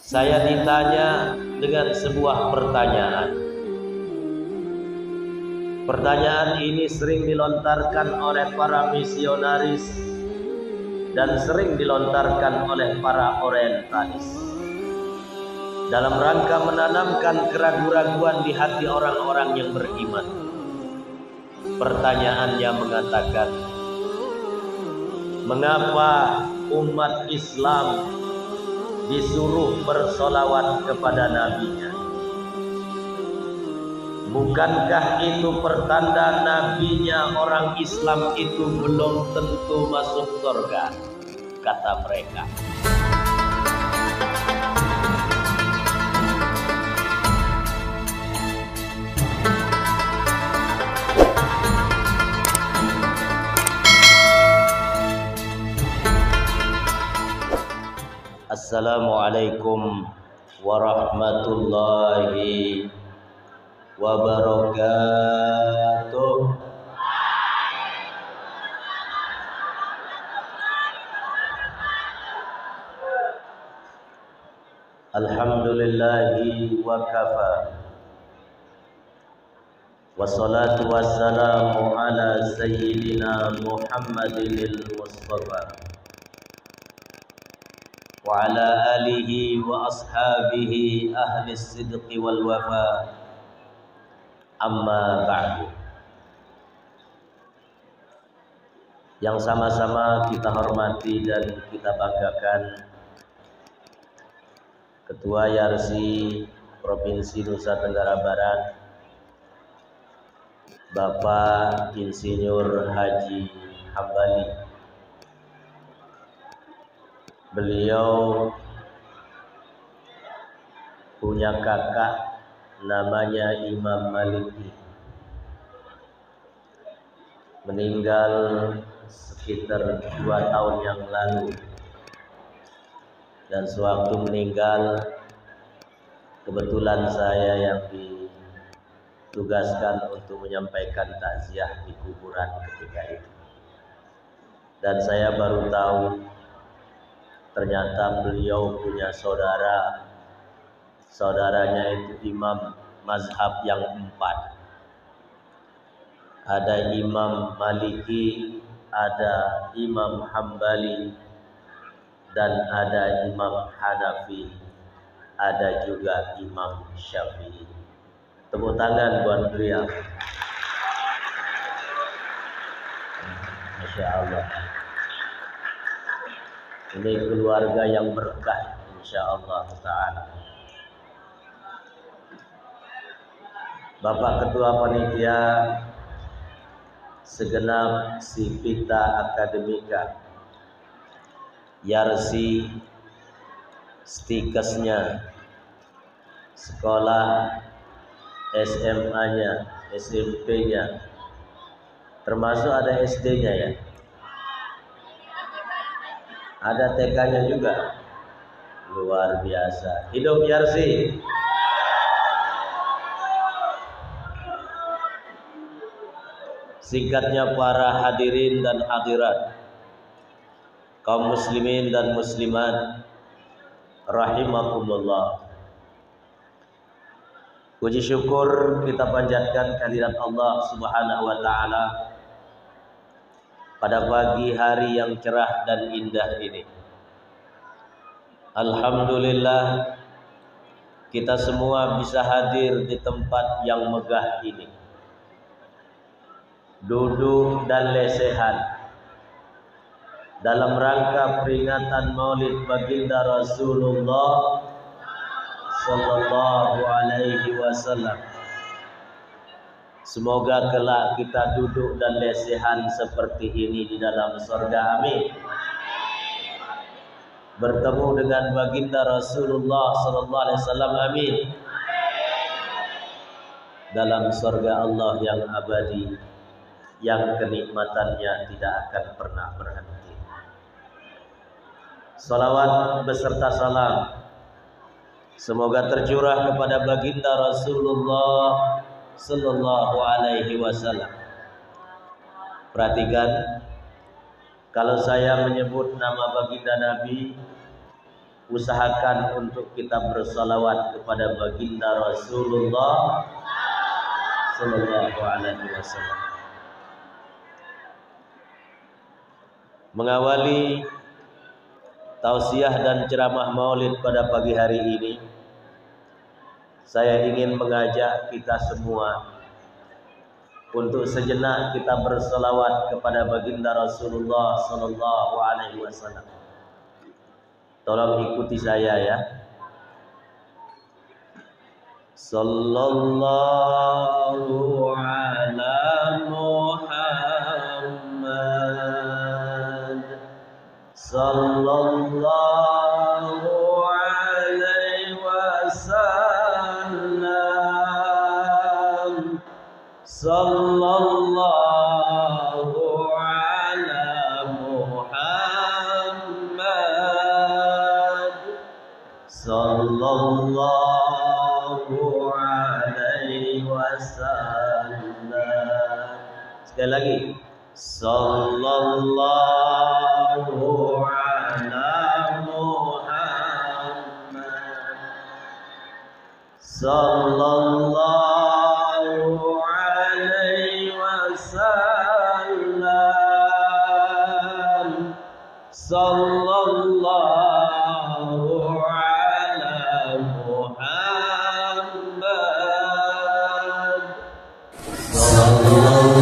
Saya ditanya dengan sebuah pertanyaan. Pertanyaan ini sering dilontarkan oleh para misionaris dan sering dilontarkan oleh para orientalis dalam rangka menanamkan keraguan-raguan di hati orang-orang yang beriman. Pertanyaannya mengatakan, mengapa umat Islam disuruh bersolawat kepada nabinya? Bukankah itu pertanda nabinya orang Islam itu belum tentu masuk surga? Kata mereka. Assalamualaikum warahmatullahi wabarakatuh. Alhamdulillahi wa kafa. Wassalatu wassalamu ala sayyidina Muhammadinil Mustafa wa ala alihi wa ashabihi ahli sidqi wal wafa. Amma ba'du. Yang sama-sama kita hormati dan kita banggakan Ketua YARSI Provinsi Nusa Tenggara Barat, Bapak Insinyur Haji Hambali. Beliau punya kakak namanya Imam Maliki, meninggal sekitar 2 tahun yang lalu, dan sewaktu meninggal kebetulan saya yang ditugaskan untuk menyampaikan takziah di kuburan ketika itu, dan saya baru tahu ternyata beliau punya saudaranya itu imam mazhab yang 4. Ada Imam Maliki, ada Imam Hambali, dan ada Imam Hanafi, ada juga Imam Syafi'i. Tepuk tangan buat beliau. Masya Allah. Ini keluarga yang berkah, insya Allah Ta'ala. Bapak Ketua Panitia, segenap Sipita Akademika, YARSI, stikesnya, sekolah, SMA-nya, SMP-nya, termasuk ada SD-nya ya, ada TK-nya juga. Luar biasa. Hidup YARSI. Singkatnya, para hadirin dan hadirat, kaum muslimin dan muslimat rahimakumullah. Puji syukur kita panjatkan kehadirat Allah Subhanahu wa taala pada pagi hari yang cerah dan indah ini. Alhamdulillah, kita semua bisa hadir di tempat yang megah ini, duduk dan lesehan dalam rangka peringatan Maulid Baginda Rasulullah sallallahu alaihi wasallam. Semoga kelak kita duduk dan lesehan seperti ini di dalam surga, amin. Bertemu dengan Baginda Rasulullah sallallahu alaihi wasallam, amin. Dalam surga Allah yang abadi, yang kenikmatannya tidak akan pernah berhenti. Salawat beserta salam semoga tercurah kepada Baginda Rasulullah sallallahu alaihi wasallam. Perhatikan, kalau saya menyebut nama baginda Nabi, usahakan untuk kita bersalawat kepada baginda Rasulullah sallallahu alaihi wasallam. Mengawali tausiah dan ceramah Maulid pada pagi hari ini, saya ingin mengajak kita semua untuk sejenak kita bersalawat kepada baginda Rasulullah sallallahu alaihi wasallam. Tolong ikuti saya ya. Sallallahu ala Muhammad, sallallahu alaihi wasallam, sallallahu ala Muhammad, sallallahu alaihi wasallam. Sekali lagi, sallallahu ala Muhammad, sallallahu alaihi wasallam, sallallahu ala Muhammad, sallallahu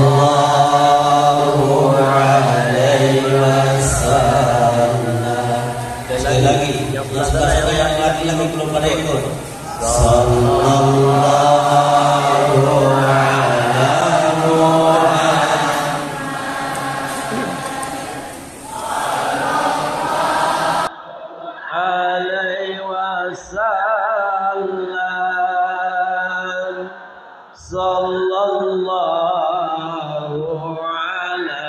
alaihi wasallam. Sekali lagi, yang lagi belum pada ikut. Sallallahu ala Muhammad, alaihi wasallam, sallallahu ala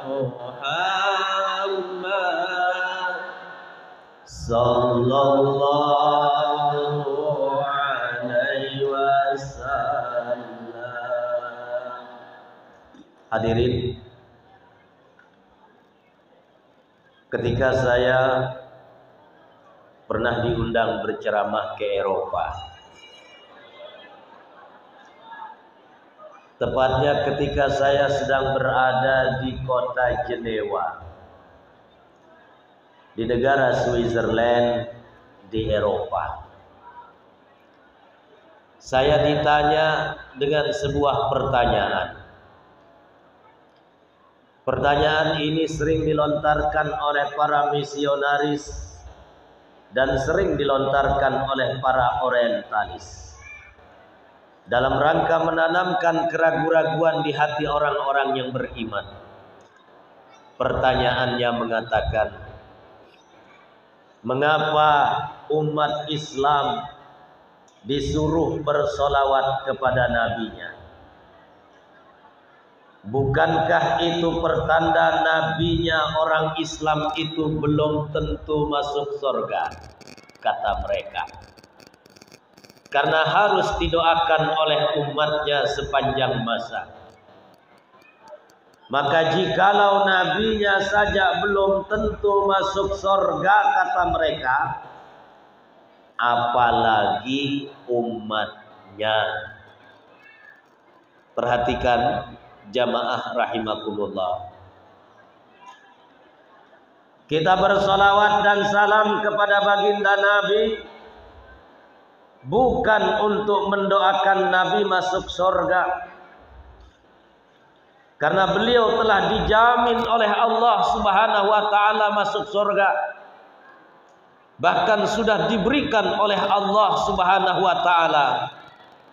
Muhammad, sallallahu alaihi wasallam. Hadirin, ketika saya pernah diundang berceramah ke Eropa, tepatnya ketika saya sedang berada di kota Jenewa, di negara Switzerland di Eropa. Saya ditanya dengan sebuah pertanyaan. Pertanyaan ini sering dilontarkan oleh para misionaris dan sering dilontarkan oleh para orientalis dalam rangka menanamkan keraguan-raguan di hati orang-orang yang beriman. Pertanyaannya mengatakan, mengapa umat Islam disuruh bersolawat kepada nabinya? Bukankah itu pertanda nabinya orang Islam itu belum tentu masuk surga? Kata mereka. Karena harus didoakan oleh umatnya sepanjang masa. Maka jikalau nabinya saja belum tentu masuk surga, kata mereka, apalagi umatnya. Perhatikan jamaah rahimakumullah. Kita bersolawat dan salam kepada baginda Nabi bukan untuk mendoakan Nabi masuk surga, karena beliau telah dijamin oleh Allah Subhanahu wa taala masuk surga. Bahkan sudah diberikan oleh Allah Subhanahu wa taala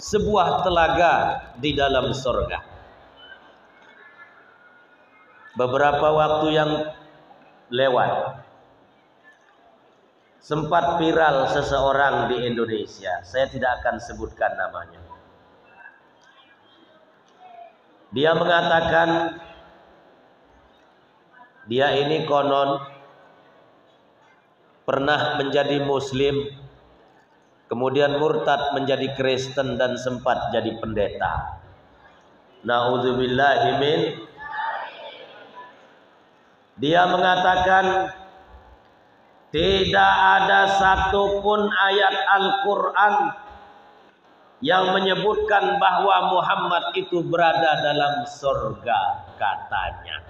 sebuah telaga di dalam surga. Beberapa waktu yang lewat sempat viral seseorang di Indonesia. Saya tidak akan sebutkan namanya. Dia mengatakan dia ini konon pernah menjadi Muslim, kemudian murtad menjadi Kristen dan sempat jadi pendeta. Na'udzubillahi min. Dia mengatakan tidak ada satupun ayat Al-Quran yang menyebutkan bahwa Muhammad itu berada dalam surga, katanya.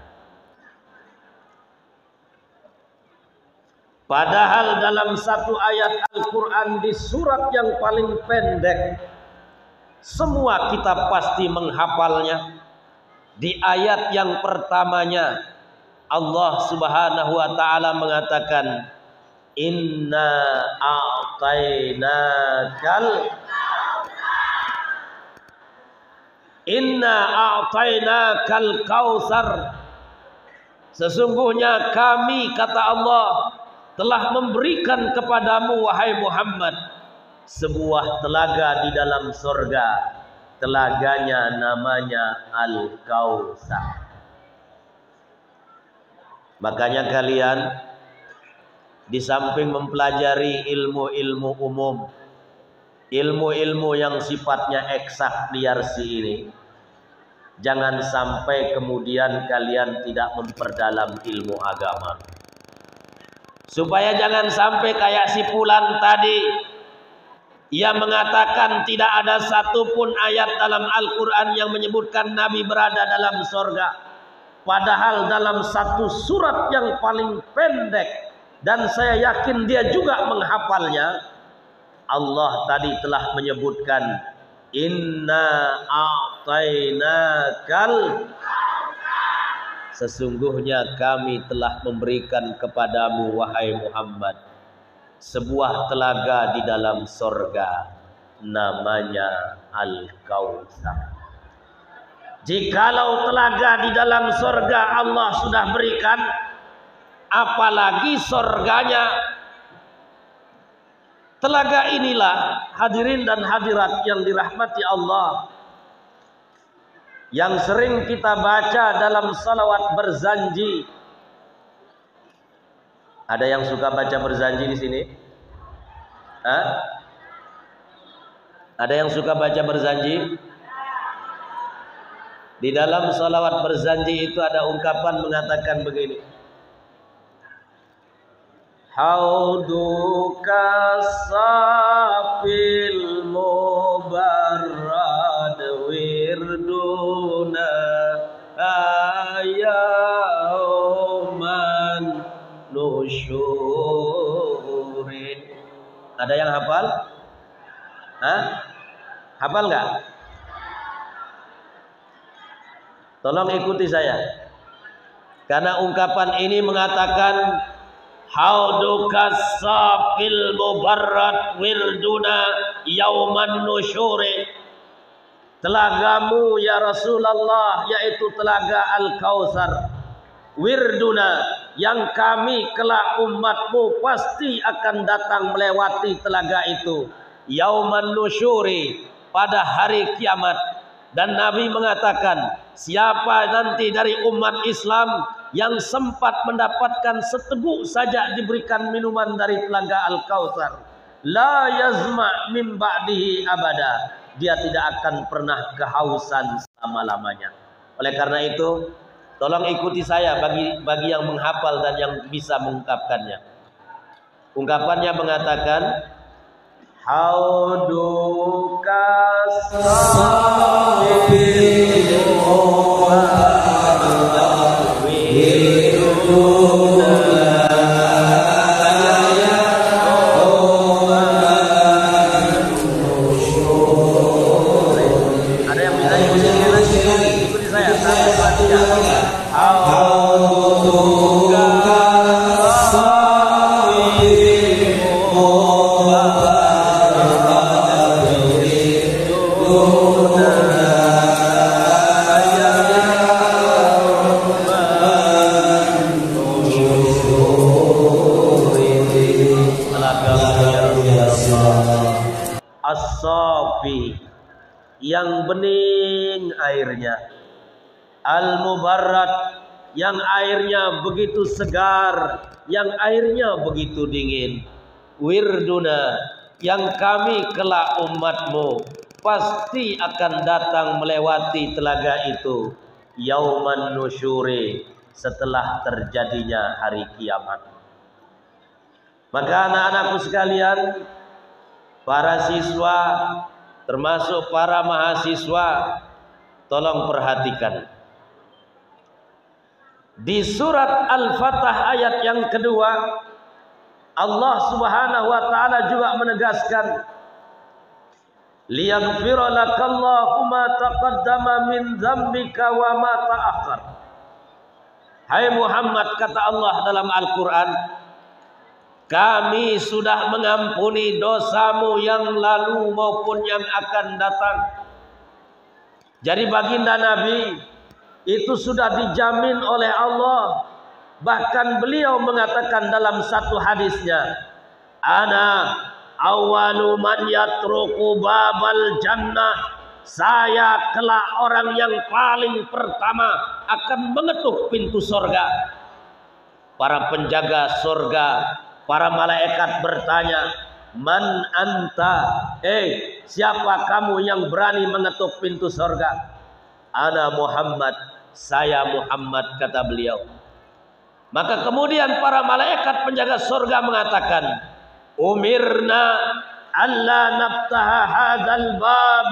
Padahal dalam satu ayat Al-Quran di surat yang paling pendek, semua kita pasti menghafalnya. Di ayat yang pertamanya Allah Subhanahu wa taala mengatakan, Inna a'tainakal kautsar. Sesungguhnya kami, kata Allah, telah memberikan kepadamu wahai Muhammad sebuah telaga di dalam surga. Telaganya namanya Al-Kautsar. Makanya kalian di samping mempelajari ilmu-ilmu umum, ilmu-ilmu yang sifatnya eksak liarsi ini, jangan sampai kemudian kalian tidak memperdalam ilmu agama. Supaya jangan sampai kayak si Fulan tadi, ia mengatakan tidak ada satupun ayat dalam Al-Quran yang menyebutkan Nabi berada dalam surga. Padahal dalam satu surat yang paling pendek, dan saya yakin dia juga menghafalnya, Allah tadi telah menyebutkan, Inna a'tainakal, sesungguhnya kami telah memberikan kepadamu wahai Muhammad sebuah telaga di dalam surga, namanya Al-Kautsar. Jikalau telaga di dalam surga Allah sudah berikan, apalagi surganya. Telaga inilah, hadirin dan hadirat yang dirahmati Allah, yang sering kita baca dalam salawat berzanji. Ada yang suka baca berzanji di sini? Hah? Ada yang suka baca berzanji? Di dalam salawat berzanji itu ada ungkapan mengatakan begini, Hauduka safil mubarrad wirduna ayauman nusyurin. Ada yang hafal? Hah? Hafal nggak? Tolong ikuti saya, karena ungkapan ini mengatakan Hauduka safil mubarrad wirduna yauman nusyuri. Telagamu ya Rasulullah, yaitu telaga Al-Kautsar, wirduna, yang kami kelak umatmu pasti akan datang melewati telaga itu, yauman nusyuri, pada hari kiamat. Dan Nabi mengatakan, siapa nanti dari umat Islam yang sempat mendapatkan seteguk saja diberikan minuman dari telaga Al-Kautsar, la yazma min ba'dihi abada, dia tidak akan pernah kehausan selama-lamanya. Oleh karena itu, tolong ikuti saya bagi yang menghafal dan yang bisa mengungkapkannya. Ungkapannya mengatakan, Hauduka safil mubarrad wirduna ayauman nusyuri. Ada yang bisa ikuti saya? Hauduka as-safi, yang bening airnya, al-mubarrad, yang airnya begitu segar, yang airnya begitu dingin, wirduna, yang kami kelak umatmu pasti akan datang melewati telaga itu, yauman nusyuri, setelah terjadinya hari kiamat. Maka anak-anakku sekalian, para siswa, termasuk para mahasiswa, tolong perhatikan. Di surat Al-Fatah ayat yang kedua, Allah Subhanahu wa taala juga menegaskan, liyaghfira lakallahu ma taqaddama min dzambika wa ma ta'akhkhar. Hai Muhammad, kata Allah dalam Al-Qur'an, kami sudah mengampuni dosamu yang lalu maupun yang akan datang. Jadi baginda Nabi itu sudah dijamin oleh Allah. Bahkan beliau mengatakan dalam satu hadisnya, ana awwalu man yatruku babal jannah, saya kelak orang yang paling pertama akan mengetuk pintu sorga. Para penjaga sorga, para malaikat bertanya, man anta, siapa kamu yang berani mengetuk pintu sorga? Ana Muhammad, saya Muhammad, kata beliau. Maka kemudian para malaikat penjaga surga mengatakan, umirna alla naftaha hadzal bab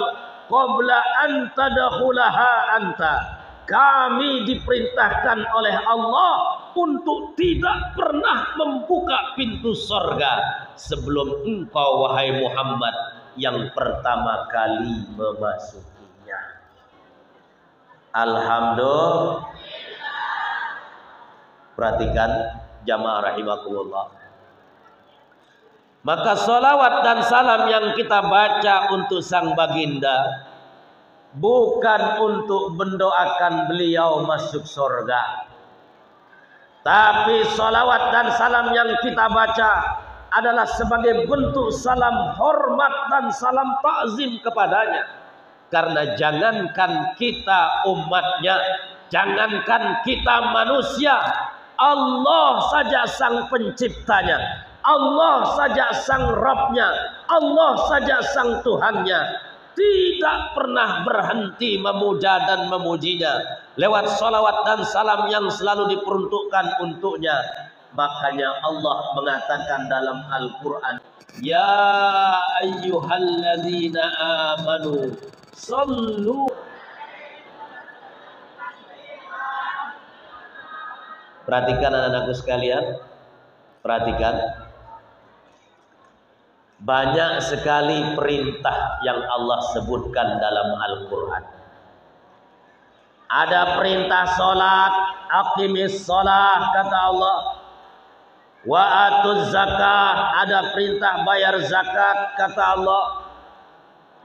qabla an tadkhulaha anta. Kami diperintahkan oleh Allah untuk tidak pernah membuka pintu surga sebelum engkau wahai Muhammad yang pertama kali memasukinya. Alhamdulillah. Perhatikan jamaah rahimakumullah. Maka salawat dan salam yang kita baca untuk sang baginda bukan untuk mendoakan beliau masuk surga, tapi salawat dan salam yang kita baca adalah sebagai bentuk salam hormat dan salam takzim kepadanya. Karena jangankan kita umatnya, jangankan kita manusia, Allah saja sang penciptanya, Allah saja sang Rabbnya, Allah saja sang Tuhannya, tidak pernah berhenti memuja dan memujinya lewat salawat dan salam yang selalu diperuntukkan untuknya. Makanya Allah mengatakan dalam Al-Quran, ya ayyuhalladzina amanu sallu. Perhatikan anak-anakku sekalian, perhatikan. Banyak sekali perintah yang Allah sebutkan dalam Al-Quran. Ada perintah sholat, aqimis sholat, kata Allah. Wa atuz zakah, ada perintah bayar zakat, kata Allah.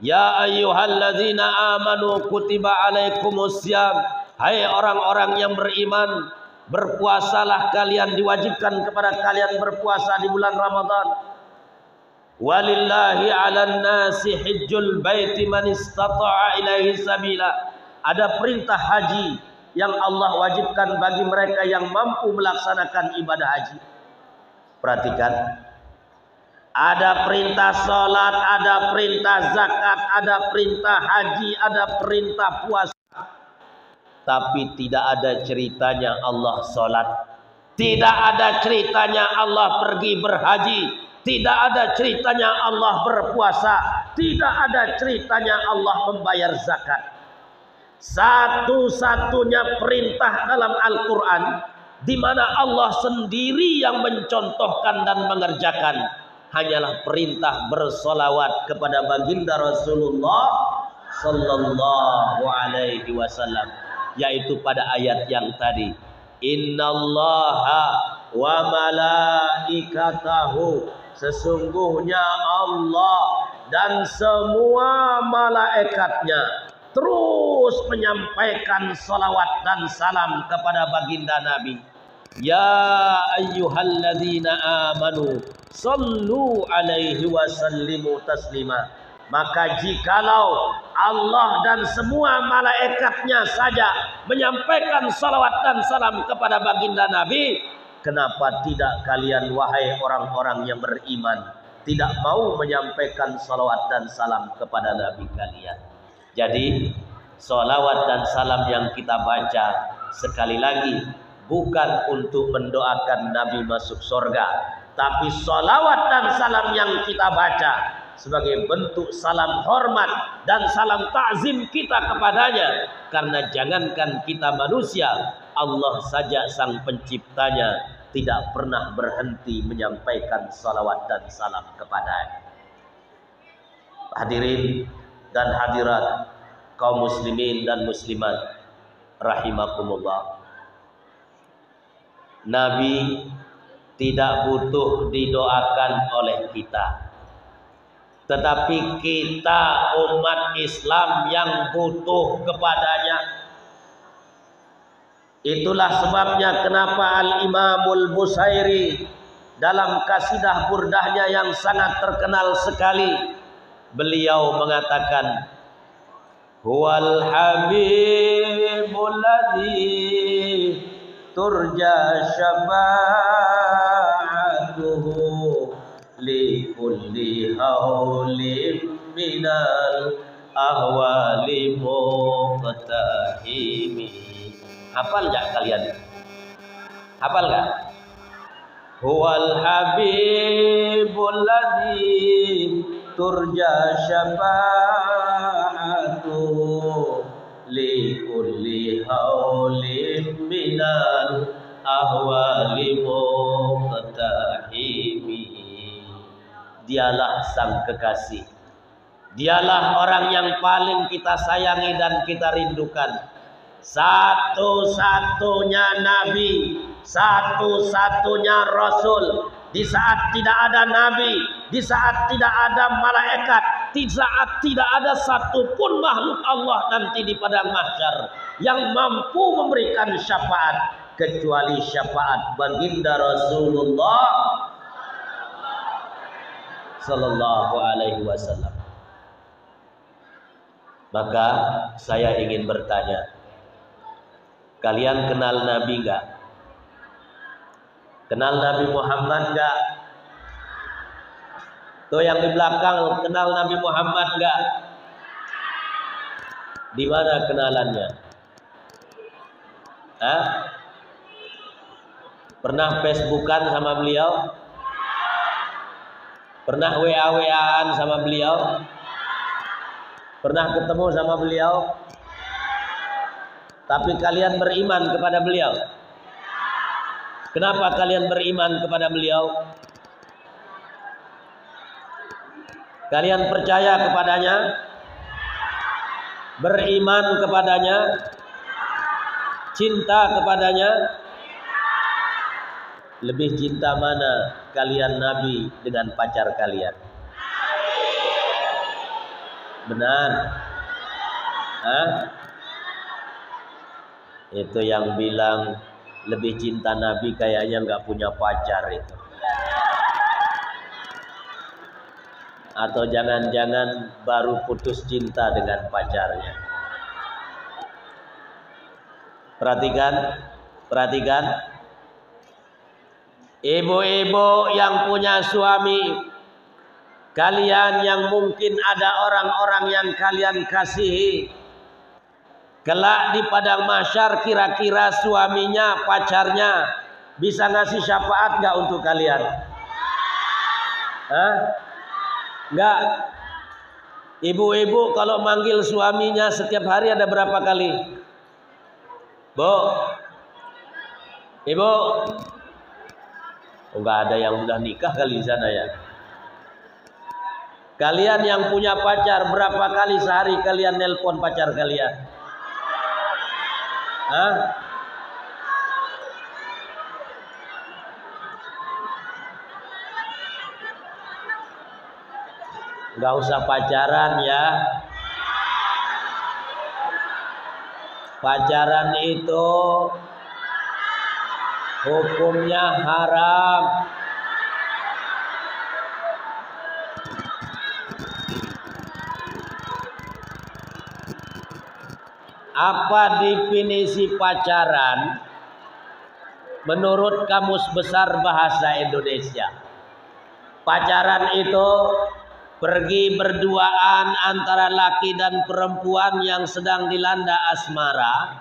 Ya ayyuhalladzina amanu kutiba alaikumussyam. Hai orang-orang yang beriman, berpuasalah kalian, diwajibkan kepada kalian berpuasa di bulan Ramadan. Walillahi 'alan nasi hajjul baiti man istata'a ilaihi sabila. Ada perintah haji yang Allah wajibkan bagi mereka yang mampu melaksanakan ibadah haji. Perhatikan. Ada perintah salat, ada perintah zakat, ada perintah haji, ada perintah puasa. Tapi tidak ada ceritanya Allah sholat, tidak ada ceritanya Allah pergi berhaji, tidak ada ceritanya Allah berpuasa, tidak ada ceritanya Allah membayar zakat. Satu-satunya perintah dalam Al-Quran di mana Allah sendiri yang mencontohkan dan mengerjakan hanyalah perintah bersolawat kepada baginda Rasulullah Sallallahu Alaihi Wasallam, yaitu pada ayat yang tadi, innallaha wa malaikatahu, sesungguhnya Allah dan semua malaikatnya terus menyampaikan salawat dan salam kepada baginda Nabi. Ya ayyuhalladzina amanu sallu alaihi wa sallimu taslima. Maka jikalau Allah dan semua malaikatnya saja menyampaikan salawat dan salam kepada baginda Nabi, kenapa tidak kalian wahai orang-orang yang beriman tidak mau menyampaikan salawat dan salam kepada Nabi kalian? Jadi salawat dan salam yang kita baca sekali lagi bukan untuk mendoakan Nabi masuk surga, tapi salawat dan salam yang kita baca sebagai bentuk salam hormat dan salam ta'zim kita kepadanya. Karena jangankan kita manusia, Allah saja sang penciptanya tidak pernah berhenti menyampaikan salawat dan salam kepadanya. Hadirin dan hadirat kaum muslimin dan muslimat rahimakumullah. Nabi tidak butuh didoakan oleh kita, tetapi kita umat Islam yang butuh kepadanya. Itulah sebabnya kenapa Al-Imamul Busairi dalam kasidah burdahnya yang sangat terkenal sekali, beliau mengatakan, huwal habibul ladzi turja syafa'atuhu li kulli haulim minal ahwali muqtahimi. Hafal nggak kalian? Hafal nggak? Huwal habibul ladzi turja syafa'atuhu li kulli haulim minal ahwali muqtahimi. Dialah sang kekasih, dialah orang yang paling kita sayangi dan kita rindukan. Satu-satunya nabi, satu-satunya rasul. Di saat tidak ada nabi, di saat tidak ada malaikat, di saat tidak ada satupun makhluk Allah nanti di padang mahsyar yang mampu memberikan syafaat kecuali syafaat baginda Rasulullah sallallahu alaihi wasallam. Maka saya ingin bertanya, kalian kenal Nabi enggak? Kenal Nabi Muhammad enggak? Tuh yang di belakang, kenal Nabi Muhammad enggak? Di mana kenalannya? Hah? Pernah Facebookan sama beliau? Pernah WA-WA-an sama beliau? Pernah ketemu sama beliau? Tapi kalian beriman kepada beliau. Kenapa kalian beriman kepada beliau? Kalian percaya kepadanya? Beriman kepadanya? Cinta kepadanya? Lebih cinta mana kalian Nabi dengan pacar kalian? Benar? Hah? Itu yang bilang lebih cinta Nabi kayaknya nggak punya pacar itu. Atau jangan-jangan baru putus cinta dengan pacarnya. Perhatikan, perhatikan. Ibu-ibu yang punya suami, kalian yang mungkin ada orang-orang yang kalian kasihi, kelak di padang mahsyar kira-kira suaminya, pacarnya bisa ngasih syafaat nggak untuk kalian? Hah? Nggak. Ibu-ibu kalau manggil suaminya setiap hari ada berapa kali? Bu, ibu, nggak ada yang udah nikah kali di sana ya. Kalian yang punya pacar, berapa kali sehari kalian nelpon pacar kalian? Hah? Nggak usah pacaran ya. Pacaran itu hukumnya haram. Apa definisi pacaran menurut Kamus Besar Bahasa Indonesia? Pacaran itu pergi berduaan antara laki dan perempuan yang sedang dilanda asmara,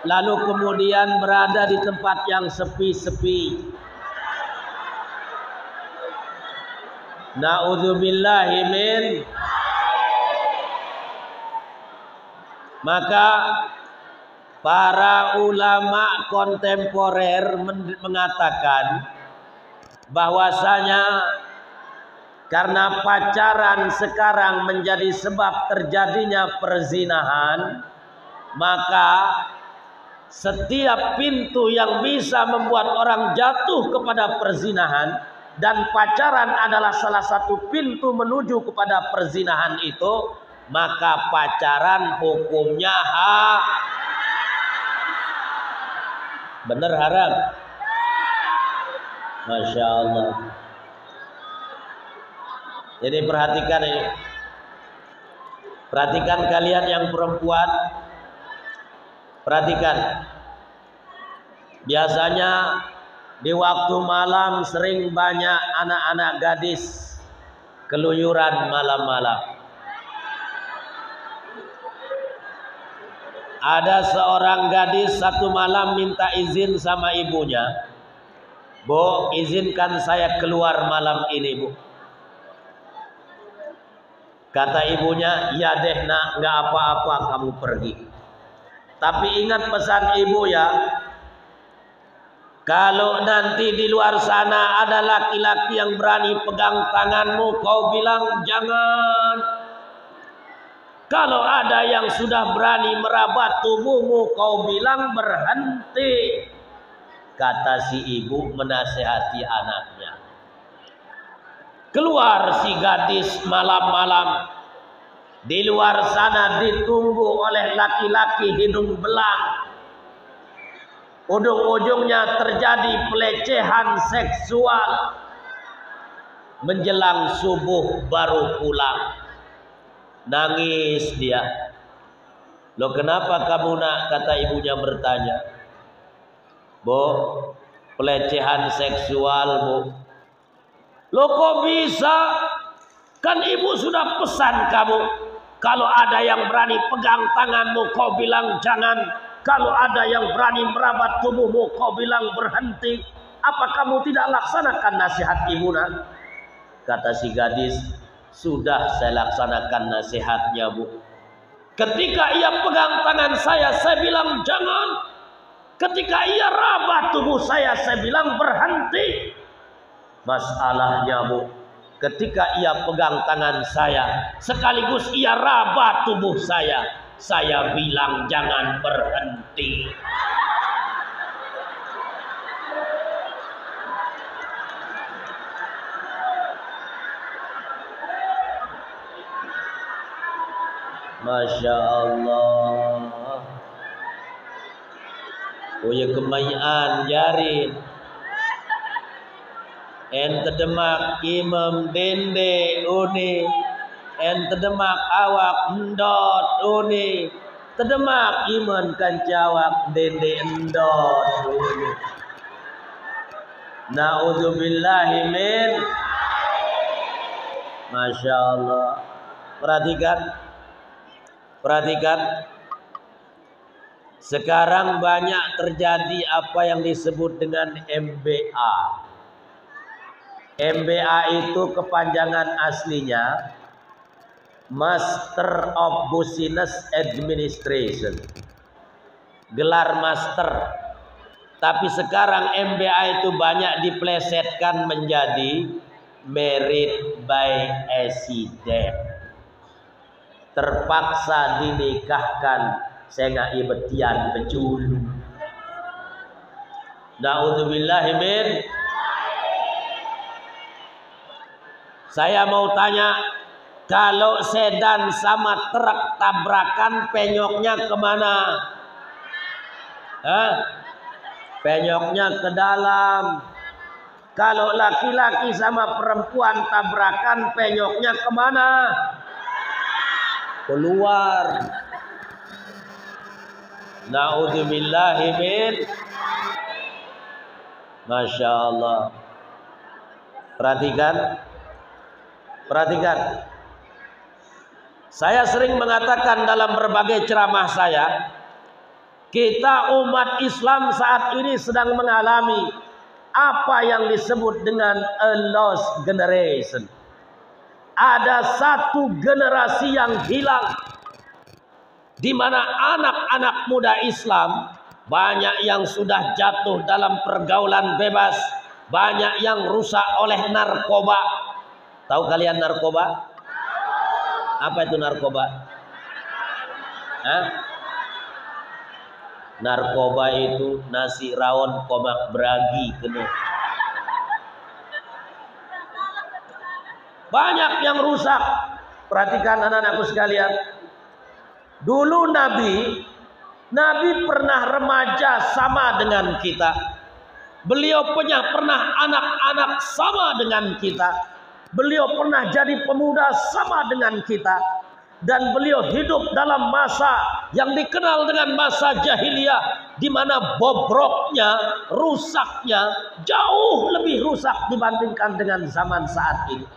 lalu kemudian berada di tempat yang sepi-sepi, Na'udzubillahi min. Maka para ulama kontemporer mengatakan bahwasanya karena pacaran sekarang menjadi sebab terjadinya perzinahan, maka setiap pintu yang bisa membuat orang jatuh kepada perzinahan, dan pacaran adalah salah satu pintu menuju kepada perzinahan itu, maka pacaran hukumnya bener haram. Masya Allah. Jadi perhatikan ini. Perhatikan kalian yang perempuan. Perhatikan. Biasanya di waktu malam sering banyak anak-anak gadis keluyuran malam-malam. Ada seorang gadis satu malam minta izin sama ibunya. Bu, izinkan saya keluar malam ini, Bu. Kata ibunya, ya deh nak, nggak apa-apa kamu pergi. Tapi ingat pesan ibu ya, kalau nanti di luar sana ada laki-laki yang berani pegang tanganmu, kau bilang jangan. Kalau ada yang sudah berani merabat tubuhmu, kau bilang berhenti. Kata si ibu menasihati anaknya. Keluar si gadis malam-malam. Di luar sana ditunggu oleh laki-laki hidung belang. Ujung-ujungnya terjadi pelecehan seksual. Menjelang subuh baru pulang. Nangis dia. Loh kenapa kamu nak? Kata ibunya bertanya. Bu, pelecehan seksual, Bu. Loh kok bisa? Kan ibu sudah pesan kamu. Kalau ada yang berani pegang tanganmu, kau bilang jangan. Kalau ada yang berani merabat tubuhmu, kau bilang berhenti. Apa kamu tidak laksanakan nasihat ibu nak? Kata si gadis, sudah saya laksanakan nasihatnya, Bu. Ketika ia pegang tangan saya bilang jangan. Ketika ia rabat tubuh saya bilang berhenti. Masalahnya, Bu, ketika ia pegang tangan saya, sekaligus ia rabat tubuh saya bilang jangan berhenti. Masya Allah. Oh ya kemayan jarin. Ente demak imam dende uni. Ente demak awak endot uni. Tedemak iman kancawak dende endot uni. Na'udzubillahi min. Masya Allah. Perhatikan. Sekarang banyak terjadi apa yang disebut dengan MBA. MBA itu kepanjangan aslinya Master of Business Administration. Gelar master. Tapi sekarang MBA itu banyak diplesetkan menjadi Merit by Accident. Terpaksa dinikahkan. Saya nggak ibetian beculu. Na'udzubillahi min. Saya mau tanya, kalau sedan sama truk tabrakan penyoknya kemana? Penyoknya ke dalam. Kalau laki-laki sama perempuan tabrakan penyoknya kemana? Keluar. Na'udzubillahi min. Masya Allah. Perhatikan. Saya sering mengatakan dalam berbagai ceramah saya, kita umat Islam saat ini sedang mengalami apa yang disebut dengan a lost generation. ada satu generasi yang hilang, di mana anak-anak muda Islam banyak yang sudah jatuh dalam pergaulan bebas, banyak yang rusak oleh narkoba. Tahu kalian narkoba? Apa itu narkoba? Hah? Narkoba itu nasi rawon komak beragi kena. Banyak yang rusak. Perhatikan anak-anakku sekalian. Dulu Nabi pernah remaja sama dengan kita. Beliau pernah anak-anak sama dengan kita. Beliau pernah jadi pemuda sama dengan kita. Dan beliau hidup dalam masa yang dikenal dengan masa jahiliyah, di mana bobroknya, rusaknya jauh lebih rusak dibandingkan dengan zaman saat ini.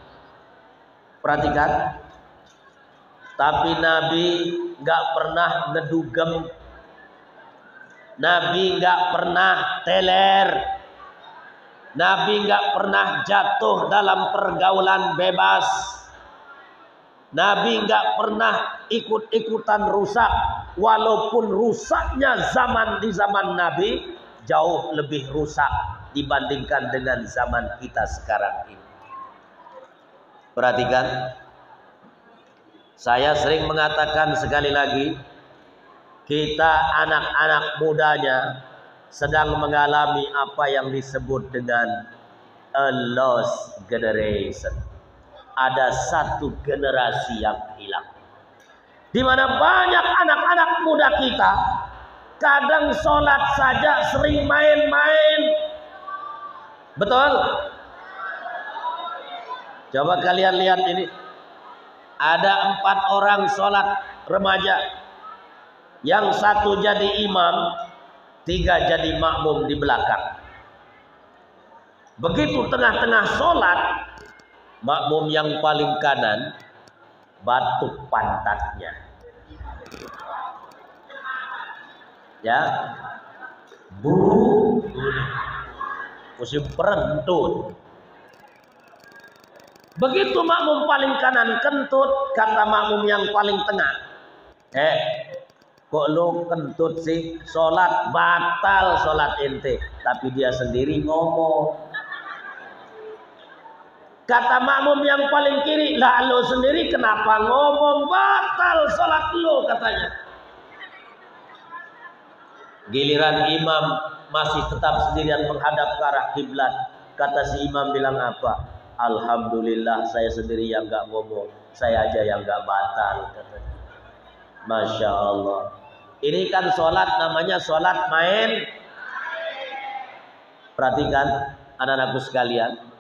Perhatikan. Tapi Nabi nggak pernah ngedugem, Nabi nggak pernah teler, Nabi nggak pernah jatuh dalam pergaulan bebas, Nabi nggak pernah ikut-ikutan rusak, walaupun rusaknya di zaman Nabi jauh lebih rusak dibandingkan dengan zaman kita sekarang ini. Perhatikan. Saya sering mengatakan sekali lagi, kita anak-anak mudanya sedang mengalami apa yang disebut dengan a lost generation. Ada satu generasi yang hilang, di mana banyak anak-anak muda kita kadang sholat saja sering main-main. Betul? Coba kalian lihat ini. Ada 4 orang sholat remaja, yang 1 jadi imam, 3 jadi makmum di belakang. Begitu tengah-tengah sholat, makmum yang paling kanan batuk pantatnya, ya, musim perentut. Begitu makmum paling kanan kentut, kata makmum yang paling tengah, kok lu kentut sih? Sholat batal, sholat ente. Tapi dia sendiri ngomong. Kata makmum yang paling kiri, lah lu sendiri kenapa ngomong batal sholat lu, katanya. Giliran imam masih tetap sendirian menghadap ke arah kiblat. Kata si imam bilang apa? Alhamdulillah saya sendiri yang gak ngomong, saya aja yang gak batal, katanya. Masya Allah. Ini kan sholat namanya sholat main. Perhatikan anak-anakku sekalian.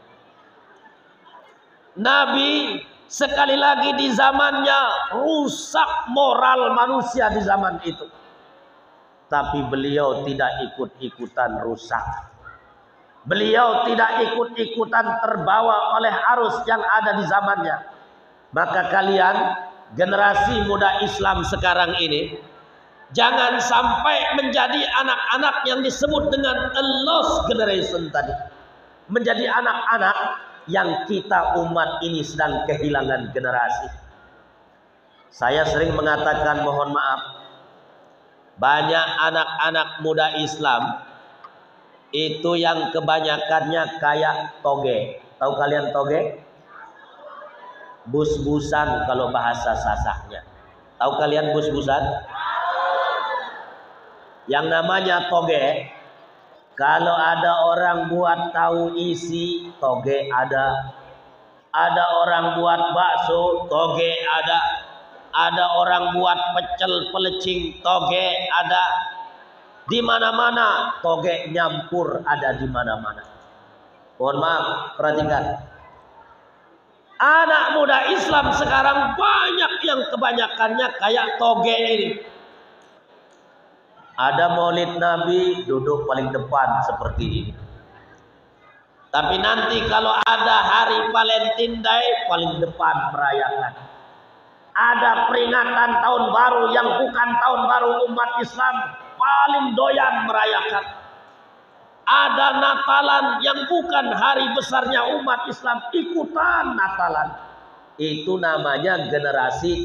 Nabi sekali lagi di zamannya rusak moral manusia di zaman itu. Tapi beliau tidak ikut-ikutan rusak. Beliau tidak ikut-ikutan terbawa oleh arus yang ada di zamannya. Maka kalian, generasi muda Islam sekarang ini, jangan sampai menjadi anak-anak yang disebut dengan a lost generation tadi. Menjadi anak-anak yang kita umat ini sedang kehilangan generasi. Saya sering mengatakan, mohon maaf, banyak anak-anak muda Islam itu yang kebanyakannya kayak toge. Tahu kalian toge? Bus-busan kalau bahasa sasahnya. Tahu kalian bus-busan? Yang namanya toge, kalau ada orang buat tahu isi, toge ada. Ada orang buat bakso, toge ada. Ada orang buat pecel pelecing, toge ada. Di mana-mana toge nyampur, ada di mana-mana. Mohon maaf, perhatikan. Anak muda Islam sekarang banyak yang kebanyakannya kayak toge ini. Ada maulid Nabi duduk paling depan seperti ini. Tapi nanti kalau ada hari Valentine Day paling depan merayakan. Ada peringatan tahun baru yang bukan tahun baru umat Islam, paling doyan merayakan. Ada Natalan yang bukan hari besarnya umat Islam, ikutan Natalan. Itu namanya generasi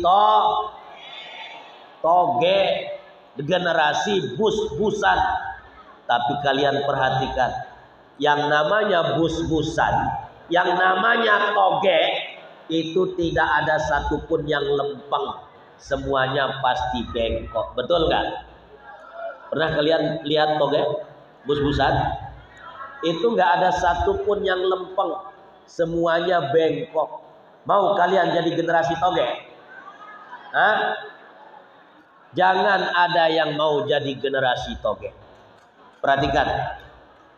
toge, generasi bus-busan. Tapi kalian perhatikan, yang namanya bus-busan, yang namanya toge, itu tidak ada satupun yang lempeng. Semuanya pasti bengkok. Betul nggak? Pernah kalian lihat toge, bus-busan? Itu nggak ada satupun yang lempeng. Semuanya bengkok. Mau kalian jadi generasi toge? Hah? Jangan ada yang mau jadi generasi toge. Perhatikan.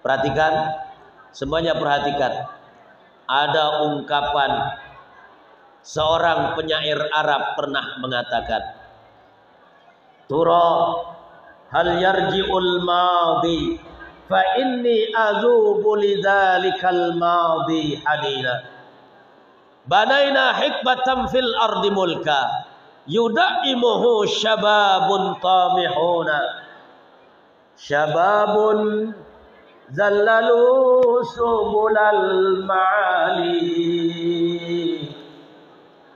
Perhatikan. Semuanya perhatikan. Ada ungkapan seorang penyair Arab pernah mengatakan, Tura hal yarji'ul madi fa inni azubu lidzalikal madi hadina. Banaina hikmatan fil ardi mulka yudaimuhu syababun tamihuna syababun zallalu subulal ma'ali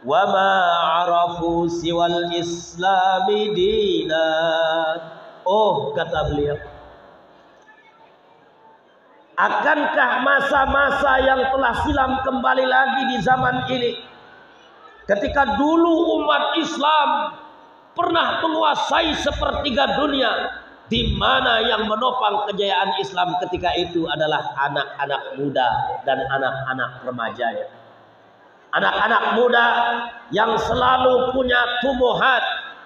wa ma arafu siwal islami dina. Oh, kata beliau, akankah masa-masa yang telah silam kembali lagi di zaman ini, ketika dulu umat Islam pernah menguasai sepertiga dunia, di mana yang menopang kejayaan Islam ketika itu adalah anak-anak muda dan anak-anak remaja. Anak-anak muda yang selalu punya tumuhat,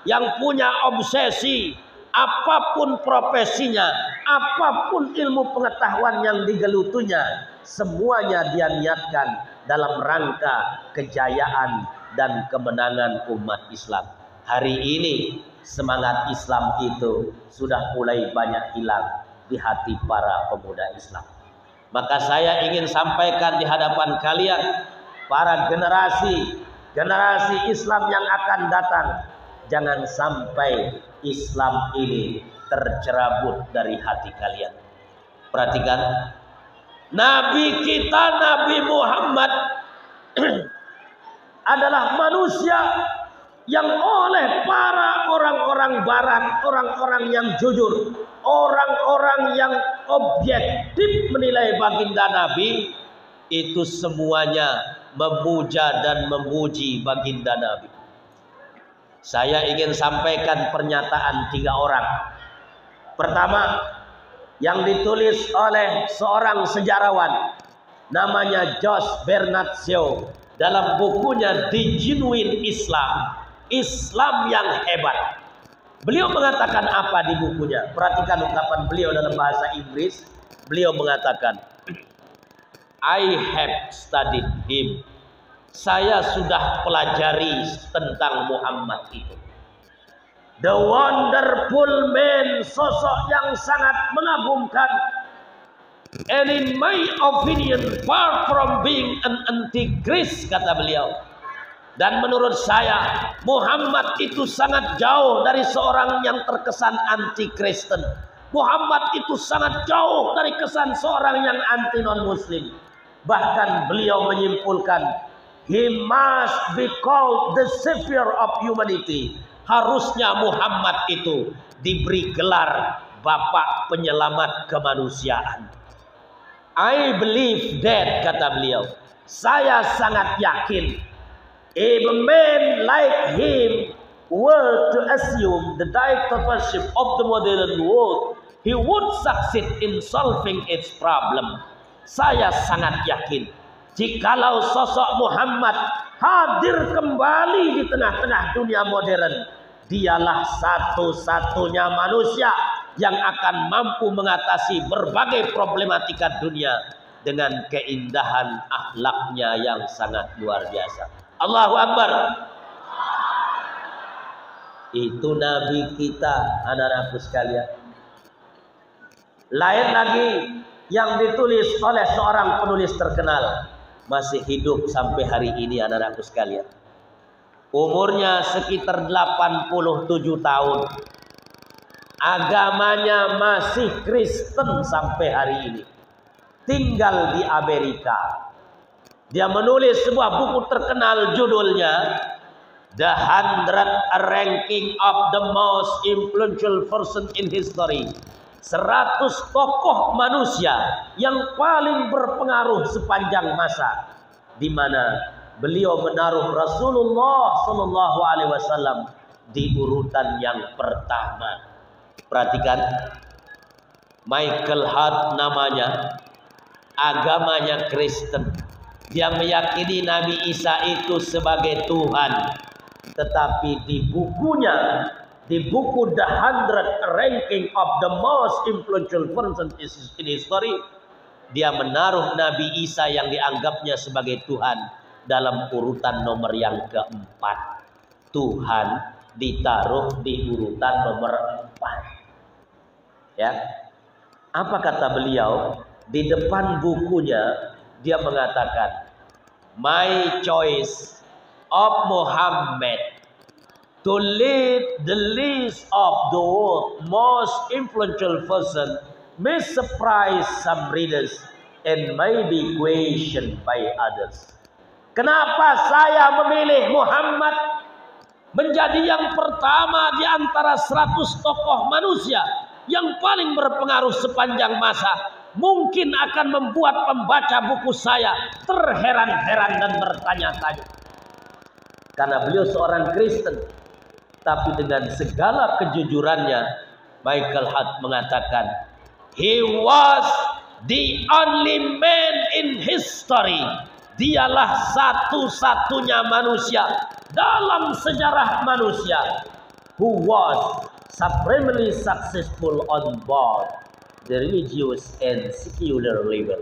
yang punya obsesi, apapun profesinya, apapun ilmu pengetahuan yang digelutunya, semuanya dia niatkan dalam rangka kejayaan dan kemenangan umat Islam. Hari ini semangat Islam itu sudah mulai banyak hilang di hati para pemuda Islam. Maka saya ingin sampaikan di hadapan kalian, para generasi Islam yang akan datang, jangan sampai Islam ini tercerabut dari hati kalian. Perhatikan, Nabi kita, Nabi Muhammad adalah manusia yang oleh para orang-orang barat, orang-orang yang jujur, orang-orang yang objektif menilai baginda Nabi, itu semuanya memuja dan memuji baginda Nabi. Saya ingin sampaikan pernyataan 3 orang. Pertama, yang ditulis oleh seorang sejarawan namanya Josh Bernard Shaw dalam bukunya The Genuine Islam, Islam yang hebat. Beliau mengatakan apa di bukunya? Perhatikan ungkapan beliau dalam bahasa Inggris. Beliau mengatakan, I have studied him. Saya sudah pelajari tentang Muhammad itu. The wonderful man, sosok yang sangat mengagumkan. And in my opinion, far from being an antichrist, kata beliau. Dan menurut saya, Muhammad itu sangat jauh dari seorang yang terkesan anti-Kristen. Muhammad itu sangat jauh dari kesan seorang yang anti non-Muslim. Bahkan beliau menyimpulkan, he must be called the savior of humanity. Harusnya Muhammad itu diberi gelar Bapak Penyelamat Kemanusiaan. I believe that, kata beliau. Saya sangat yakin, if a man like him were to assume the dictatorship of the modern world, he would succeed in solving its problem. Saya sangat yakin, jikalau sosok Muhammad hadir kembali di tengah-tengah dunia modern, dialah satu-satunya manusia yang akan mampu mengatasi berbagai problematika dunia dengan keindahan akhlaknya yang sangat luar biasa. Allahu Akbar. Itu Nabi kita, anak-anakku sekalian. Lain lagi yang ditulis oleh seorang penulis terkenal, masih hidup sampai hari ini, anak-anakku sekalian. Umurnya sekitar 87 tahun. Agamanya masih Kristen sampai hari ini. Tinggal di Amerika. Dia menulis sebuah buku terkenal judulnya The 100 Ranking of the Most Influential Person in History. 100 tokoh manusia yang paling berpengaruh sepanjang masa, di mana beliau menaruh Rasulullah Shallallahu Alaihi Wasallam di urutan yang pertama. Perhatikan, Michael Hart namanya, agamanya Kristen. Dia meyakini Nabi Isa itu sebagai Tuhan. Tetapi di bukunya, di buku The 100 Ranking of the Most Influential Person in History, dia menaruh Nabi Isa yang dianggapnya sebagai Tuhan dalam urutan nomor yang keempat. Tuhan ditaruh di urutan nomor 4. Ya. Apa kata beliau? Di depan bukunya dia mengatakan, "My choice of Muhammad to lead the list of the world's most influential person may surprise some readers and may be questioned by others." Kenapa saya memilih Muhammad menjadi yang pertama di antara 100 tokoh manusia yang paling berpengaruh sepanjang masa? Mungkin akan membuat pembaca buku saya terheran-heran dan bertanya-tanya. Karena beliau seorang Kristen, tapi dengan segala kejujurannya, Michael Hart mengatakan, "He was the only man in history." Dialah satu-satunya manusia dalam sejarah manusia who was supremely successful on both the religious and secular level.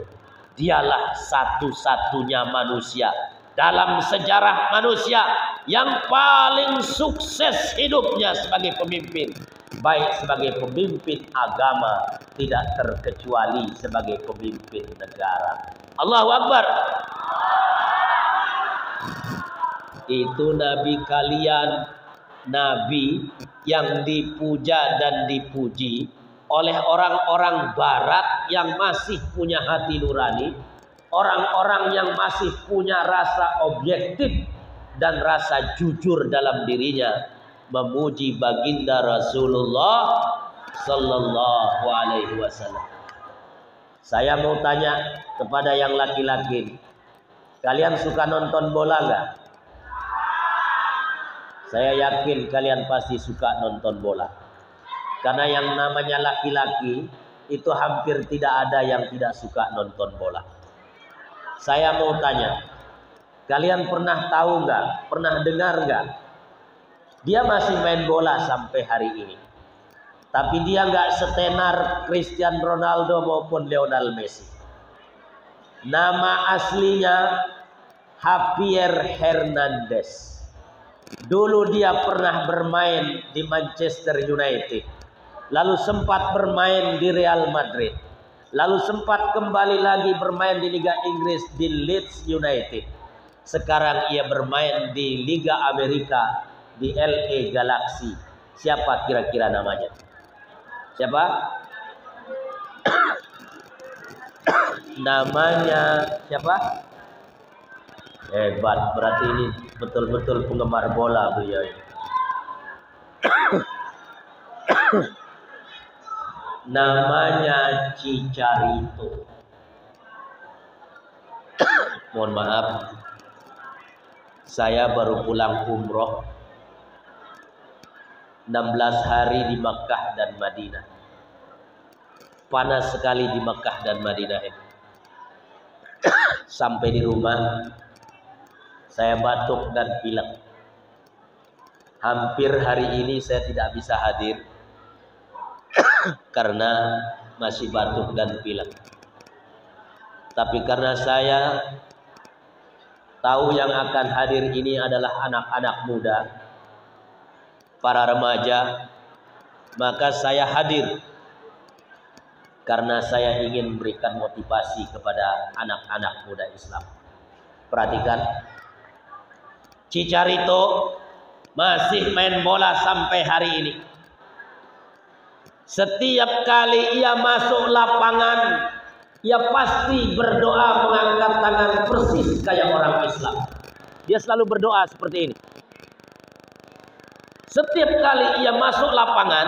Dialah satu-satunya manusia dalam sejarah manusia yang paling sukses hidupnya sebagai pemimpin, baik sebagai pemimpin agama, tidak terkecuali sebagai pemimpin negara. Allahu Akbar. Itu nabi kalian, nabi yang dipuja dan dipuji oleh orang-orang barat yang masih punya hati nurani, orang-orang yang masih punya rasa objektif dan rasa jujur dalam dirinya, memuji baginda Rasulullah Sallallahu Alaihi Wasallam. Saya mau tanya kepada yang laki-laki, kalian suka nonton bola nggak? Saya yakin kalian pasti suka nonton bola. Karena yang namanya laki-laki itu hampir tidak ada yang tidak suka nonton bola. Saya mau tanya, kalian pernah tahu nggak, pernah dengar nggak? Dia masih main bola sampai hari ini. Tapi dia nggak setenar Cristiano Ronaldo maupun Lionel Messi. Nama aslinya Javier Hernandez. Dulu dia pernah bermain di Manchester United, lalu sempat bermain di Real Madrid, lalu sempat kembali lagi bermain di Liga Inggris di Leeds United. Sekarang ia bermain di Liga Amerika di LA Galaxy. Siapa kira-kira namanya? Siapa? Namanya siapa? Hebat, berarti ini betul-betul penggemar bola beliau. Namanya Chicharito. Mohon maaf, saya baru pulang umroh 16 hari di Makkah dan Madinah. Panas sekali di Makkah dan Madinah ini. Sampai di rumah saya batuk dan pilek. Hampir hari ini saya tidak bisa hadir karena masih batuk dan pilek. Tapi karena saya tahu yang akan hadir ini adalah anak-anak muda, para remaja, maka saya hadir karena saya ingin memberikan motivasi kepada anak-anak muda Islam. Perhatikan, Chicharito masih main bola sampai hari ini. Setiap kali ia masuk lapangan, ia pasti berdoa mengangkat tangan persis kayak orang Islam. Dia selalu berdoa seperti ini. Setiap kali ia masuk lapangan,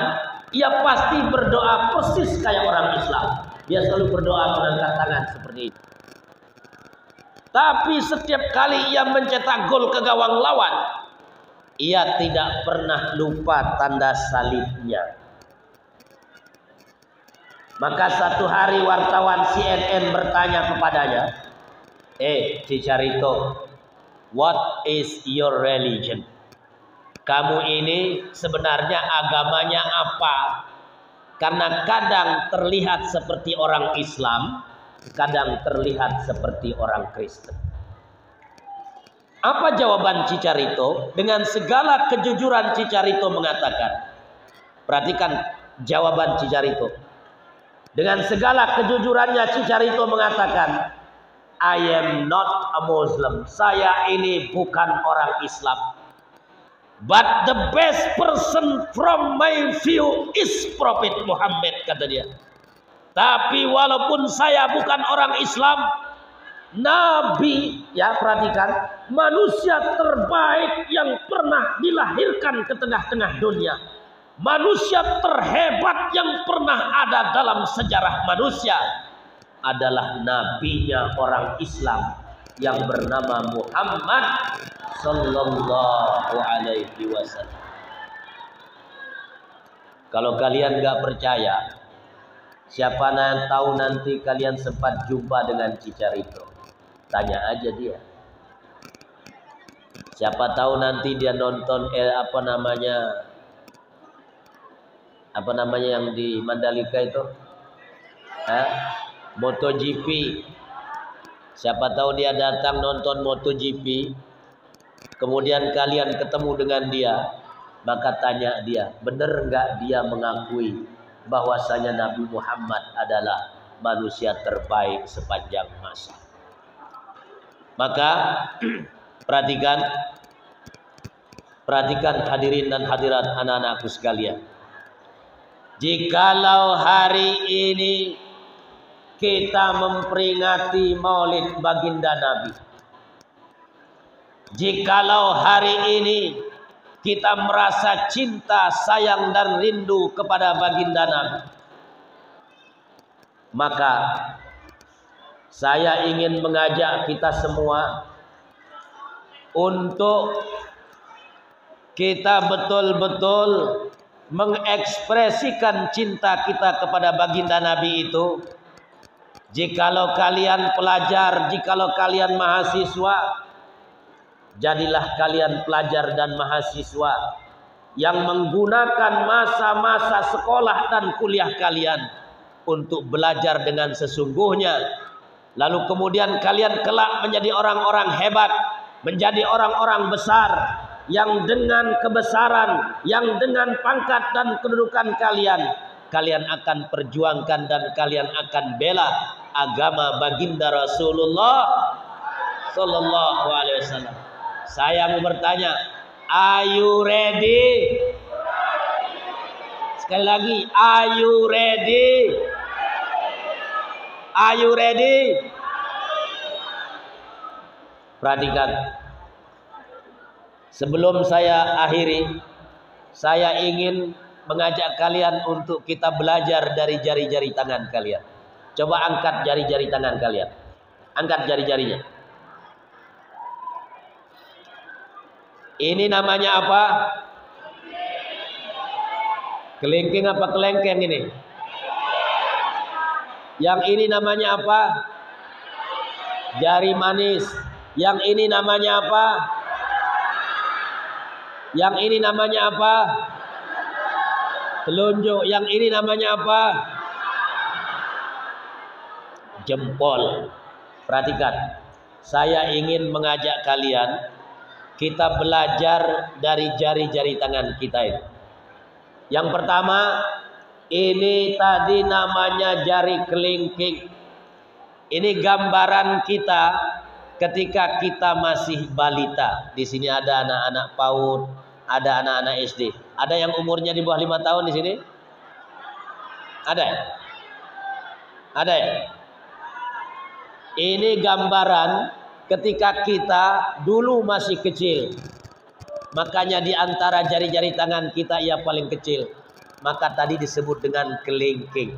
ia pasti berdoa persis kayak orang Islam. Dia selalu berdoa mengangkat tangan seperti itu. Tapi setiap kali ia mencetak gol ke gawang lawan, ia tidak pernah lupa tanda salibnya. Maka satu hari wartawan CNN bertanya kepadanya, Chicharito, what is your religion? Kamu ini sebenarnya agamanya apa? Karena kadang terlihat seperti orang Islam, kadang terlihat seperti orang Kristen. Apa jawaban Chicharito? Dengan segala kejujuran Chicharito mengatakan, perhatikan jawaban Chicharito. Dengan segala kejujurannya Chicharito mengatakan, I am not a Muslim. Saya ini bukan orang Islam. But the best person from my view is Prophet Muhammad, kata dia. Tapi walaupun saya bukan orang Islam, Nabi, ya perhatikan, manusia terbaik yang pernah dilahirkan ke tengah-tengah dunia, manusia terhebat yang pernah ada dalam sejarah manusia adalah nabinya orang Islam yang bernama Muhammad sallallahu alaihi wasallam. Kalau kalian gak percaya, siapa yang tahu nanti kalian sempat jumpa dengan Chicharito, tanya aja dia. Siapa tahu nanti dia nonton apa namanya yang di Mandalika itu, MotoGP. Siapa tahu dia datang nonton MotoGP, kemudian kalian ketemu dengan dia, maka tanya dia, benar nggak dia mengakui bahwasanya Nabi Muhammad adalah manusia terbaik sepanjang masa. Maka perhatikan hadirin dan hadirat anak-anakku sekalian. Jikalau hari ini kita memperingati Maulid Baginda Nabi, jikalau hari ini kita merasa cinta, sayang dan rindu kepada Baginda Nabi, maka saya ingin mengajak kita semua untuk kita betul-betul mengekspresikan cinta kita kepada Baginda Nabi itu. Jikalau kalian pelajar, jikalau kalian mahasiswa, jadilah kalian pelajar dan mahasiswa yang menggunakan masa-masa sekolah dan kuliah kalian untuk belajar dengan sesungguhnya. Lalu kemudian kalian kelak menjadi orang-orang hebat, menjadi orang-orang besar, yang dengan kebesaran, yang dengan pangkat dan kedudukan kalian akan perjuangkan dan kalian akan bela agama Baginda Rasulullah sallallahu alaihi wasallam. Saya mau bertanya, are you ready? Sekali lagi, are you ready? Are you ready? Perhatikan. Sebelum saya akhiri, saya ingin mengajak kalian untuk kita belajar dari jari-jari tangan kalian. Coba angkat jari-jari tangan kalian. Angkat jari-jarinya. Ini namanya apa? Kelingking apa kelengkeng ini? Yang ini namanya apa? Jari manis. Yang ini namanya apa? Yang ini namanya apa? Telunjuk. Yang ini namanya apa? Jempol. Perhatikan. Saya ingin mengajak kalian, kita belajar dari jari-jari tangan kita ini. Yang pertama, ini tadi namanya jari kelingking. Ini gambaran kita ketika kita masih balita. Di sini ada anak-anak PAUD, ada anak-anak SD. Ada yang umurnya di bawah 5 tahun di sini? Ada? Ada ya? Ini gambaran ketika kita dulu masih kecil. Makanya di antara jari-jari tangan kita ia paling kecil. Maka tadi disebut dengan kelingking.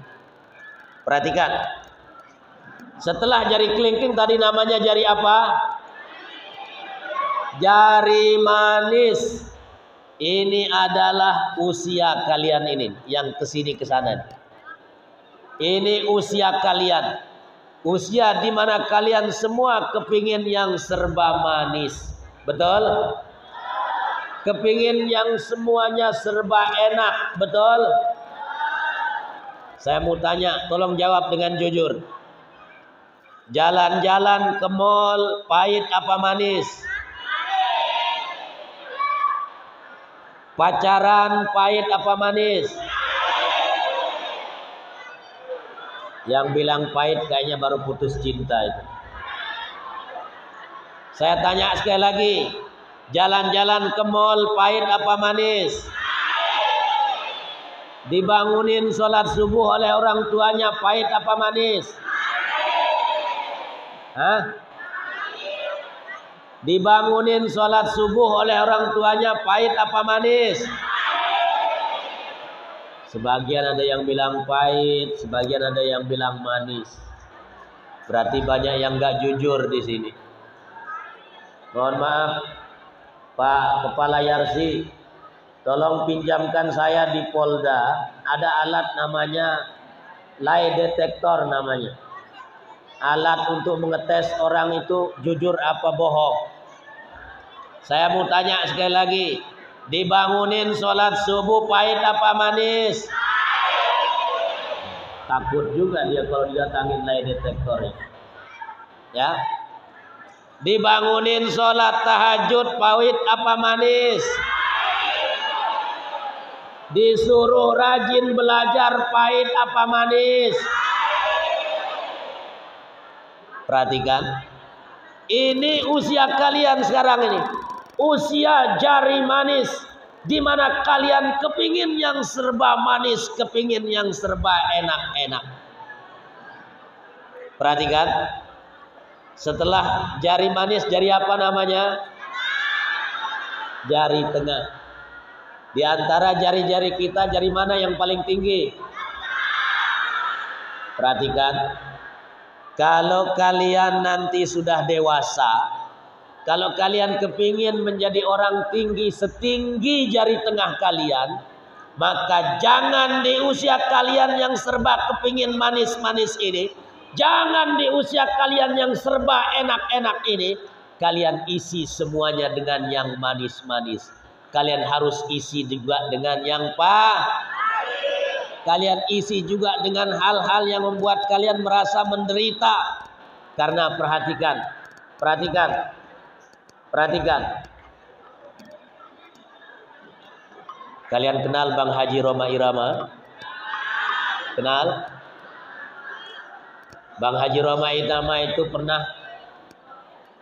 Perhatikan. Setelah jari kelingking tadi namanya jari apa? Jari manis. Ini adalah usia kalian ini. Yang kesini kesana. Ini usia kalian. Usia di mana kalian semua kepingin yang serba manis. Betul? Kepingin yang semuanya serba enak. Betul? Saya mau tanya, tolong jawab dengan jujur. Jalan-jalan ke mall, pahit apa manis? Pacaran, pahit apa manis? Yang bilang pahit kayaknya baru putus cinta itu. Saya tanya sekali lagi. Jalan-jalan ke mall pahit apa manis? Dibangunin sholat subuh oleh orang tuanya pahit apa manis? Hah? Dibangunin sholat subuh oleh orang tuanya pahit apa manis? Sebagian ada yang bilang pahit, sebagian ada yang bilang manis. Berarti banyak yang nggak jujur di sini. Mohon maaf, Pak Kepala Yarsi, tolong pinjamkan saya di Polda. Ada alat namanya lie detector namanya. Alat untuk mengetes orang itu jujur apa bohong. Saya mau tanya sekali lagi. Dibangunin sholat subuh pahit apa manis? Takut juga dia kalau didatangin lie detektor ya. Dibangunin sholat tahajud pahit apa manis? Disuruh rajin belajar pahit apa manis? Perhatikan. Ini usia kalian sekarang ini. Usia jari manis, di mana kalian kepingin yang serba manis, kepingin yang serba enak-enak. Perhatikan, setelah jari manis, jari apa namanya? Jari tengah. Di antara jari-jari kita, jari mana yang paling tinggi? Perhatikan, kalau kalian nanti sudah dewasa, kalau kalian kepingin menjadi orang tinggi setinggi jari tengah kalian, maka jangan di usia kalian yang serba kepingin manis-manis ini, jangan di usia kalian yang serba enak-enak ini, kalian isi semuanya dengan yang manis-manis. Kalian harus isi juga dengan yang kalian isi juga dengan hal-hal yang membuat kalian merasa menderita. Karena perhatikan. Kalian kenal Bang Haji Roma Irama? Kenal? Bang Haji Roma Irama itu pernah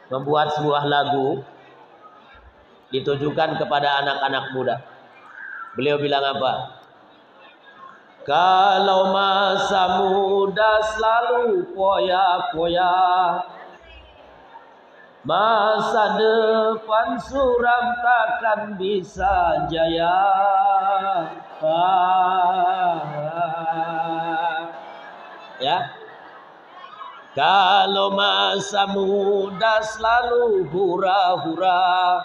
membuat sebuah lagu ditujukan kepada anak-anak muda. Beliau bilang apa? Kalau masa muda selalu poya-poya, masa depan suram takkan bisa jaya. Ya. Kalau masa muda selalu hura-hura,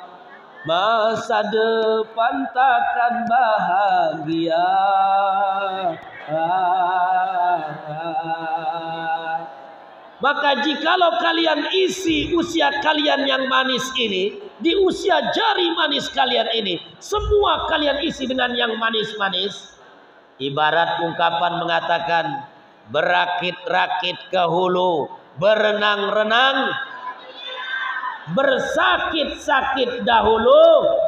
masa depan takkan bahagia. Maka jikalau kalian isi usia kalian yang manis ini, di usia jari manis kalian ini, semua kalian isi dengan yang manis-manis. Ibarat ungkapan mengatakan, berakit-rakit ke hulu, berenang-renang, bersakit-sakit dahulu.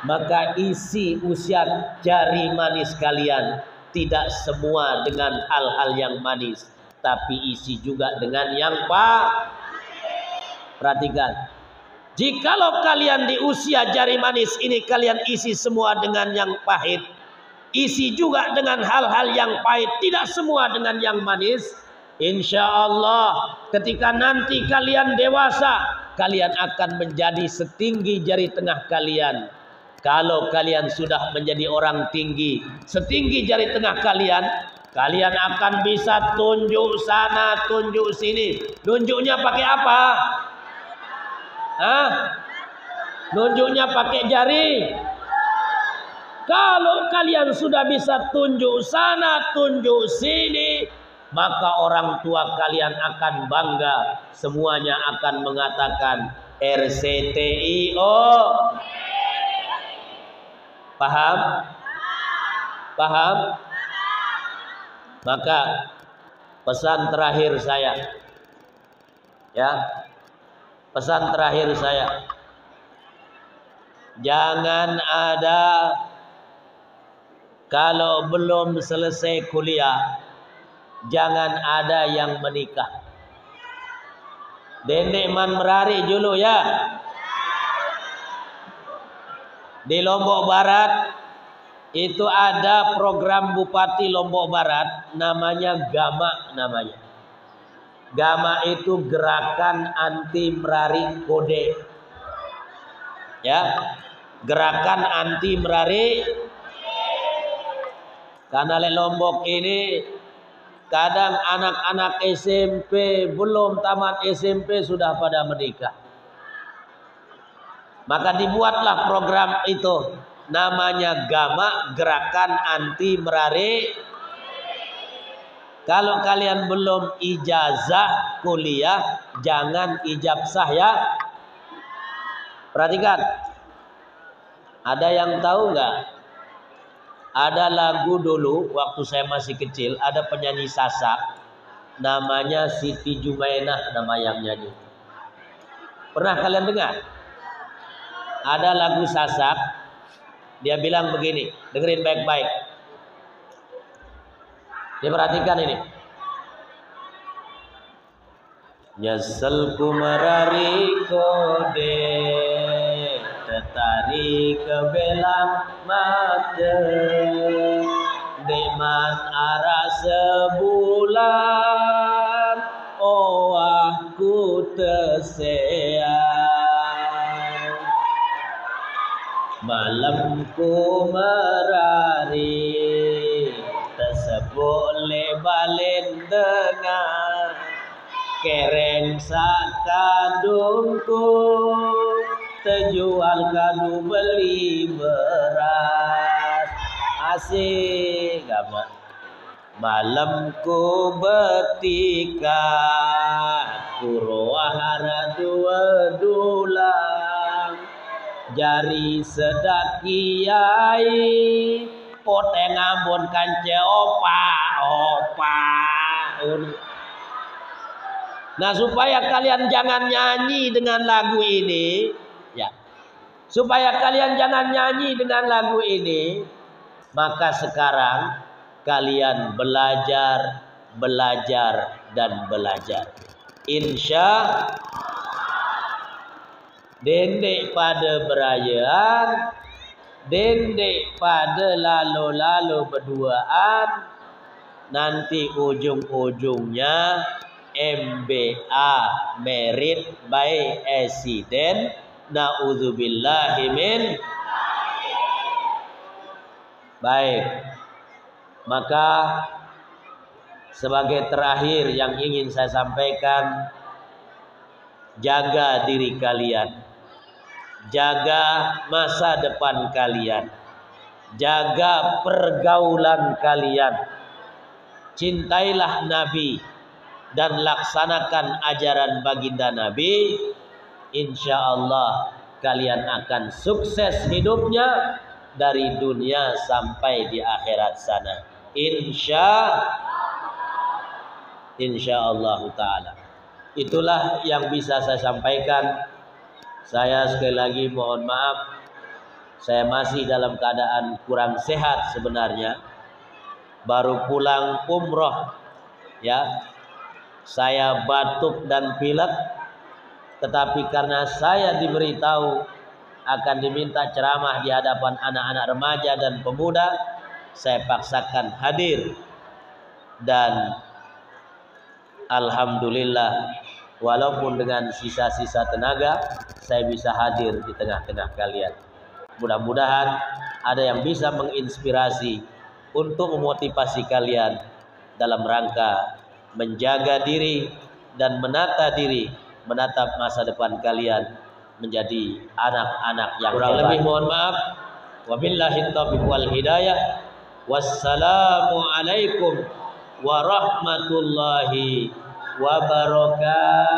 Maka isi usia jari manis kalian tidak semua dengan hal-hal yang manis, tapi isi juga dengan yang perhatikan. Jikalau kalian di usia jari manis ini kalian isi semua dengan yang pahit, isi juga dengan hal-hal yang pahit, tidak semua dengan yang manis, Insya Allah ketika nanti kalian dewasa, kalian akan menjadi setinggi jari tengah kalian. Kalau kalian sudah menjadi orang tinggi, setinggi jari tengah kalian, kalian akan bisa tunjuk sana, tunjuk sini. Nunjuknya pakai apa? Hah? Nunjuknya pakai jari. Kalau kalian sudah bisa tunjuk sana, tunjuk sini, maka orang tua kalian akan bangga. Semuanya akan mengatakan RCTIO. Paham? Paham? Maka pesan terakhir saya, ya, pesan terakhir saya, jangan ada kalau belum selesai kuliah, jangan ada yang menikah. Dendek man merari dulu ya. Di Lombok Barat itu ada program Bupati Lombok Barat namanya GAMA namanya. GAMA itu Gerakan Anti Merari Kode. Ya, Gerakan Anti Merari. Karena di Lombok ini kadang anak-anak SMP belum tamat SMP sudah pada menikah. Maka dibuatlah program itu namanya GAMA, Gerakan Anti Merari. Kalau kalian belum ijazah kuliah, jangan ijazah ya. Perhatikan. Ada yang tahu nggak? Ada lagu dulu waktu saya masih kecil, ada penyanyi Sasak namanya Siti Jumainah, nama yang nyanyi. Pernah kalian dengar? Ada lagu Sasak, dia bilang begini, dengerin baik-baik. Diperhatikan ini. Nyesel ku merari kode, tertarik ke belang mata, deman arah sebulan, oh aku terseang. Malamku merari, tersebut lebalen dengan kereng sakadungku, terjual kadu beli beras. Asik gak? Malamku betika, kurohara dua dulang, jari sedak kiai, poteng ambon kance opa. Nah, supaya kalian jangan nyanyi dengan lagu ini, ya. Supaya kalian jangan nyanyi dengan lagu ini, maka sekarang kalian belajar dan belajar. Insya dendek pada berayaan, dendek pada lalu-lalu berduaan, nanti ujung-ujungnya MBA, merit by accident. Na'udzubillahi min. Baik. Maka sebagai terakhir yang ingin saya sampaikan, jaga diri kalian, jaga masa depan kalian, jaga pergaulan kalian, cintailah Nabi dan laksanakan ajaran baginda Nabi. Insya Allah kalian akan sukses hidupnya dari dunia sampai di akhirat sana. Insya Allah Ta'ala. Itulah yang bisa saya sampaikan. Saya sekali lagi mohon maaf, saya masih dalam keadaan kurang sehat sebenarnya. Baru pulang umroh, ya. Saya batuk dan pilek, tetapi karena saya diberitahu akan diminta ceramah di hadapan anak-anak remaja dan pemuda, saya paksakan hadir. Dan Alhamdulillah, walaupun dengan sisa-sisa tenaga, saya bisa hadir di tengah-tengah kalian. Mudah-mudahan ada yang bisa menginspirasi untuk memotivasi kalian dalam rangka menjaga diri dan menata masa depan kalian menjadi anak-anak yang kurang lebih mohon maaf. Wabillahi taufiq wal hidayah. Wassalamu alaikum warahmatullahi wabarakatuh.